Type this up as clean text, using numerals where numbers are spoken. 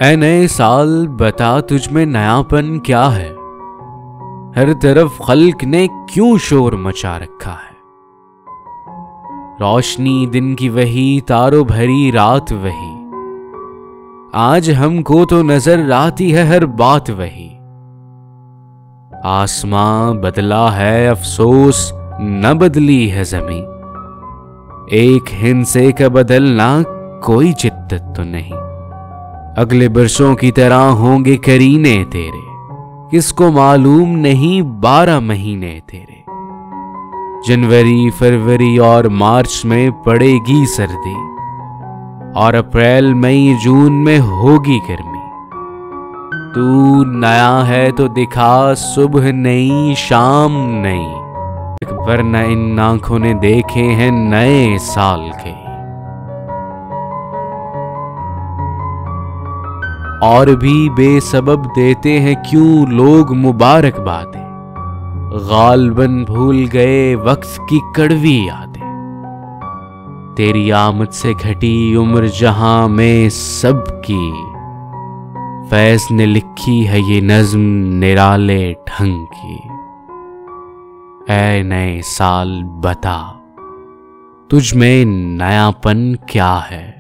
ऐ नए साल बता तुझ में नयापन क्या है। हर तरफ खल्क ने क्यों शोर मचा रखा है। रोशनी दिन की वही, तारों भरी रात वही। आज हमको तो नजर आती है हर बात वही। आसमां बदला है अफसोस न बदली है जमीन। एक हिंसे का बदलना कोई जिद्दत तो नहीं। अगले बरसों की तरह होंगे करीने तेरे, किसको मालूम नहीं 12 महीने तेरे। जनवरी फरवरी और मार्च में पड़ेगी सर्दी, और अप्रैल मई जून में होगी गर्मी। तू नया है तो दिखा सुबह नई शाम नई, वरना इन आंखों ने देखे हैं नए साल के। और भी बेसबब देते हैं क्यों लोग मुबारकबादें, गालबन भूल गए वक्त की कड़वी यादें। तेरी आमद से घटी उम्र जहां में सबकी, फैज ने लिखी है ये नज्म निराले ढंग की। ऐ नए साल बता तुझ में नयापन क्या है।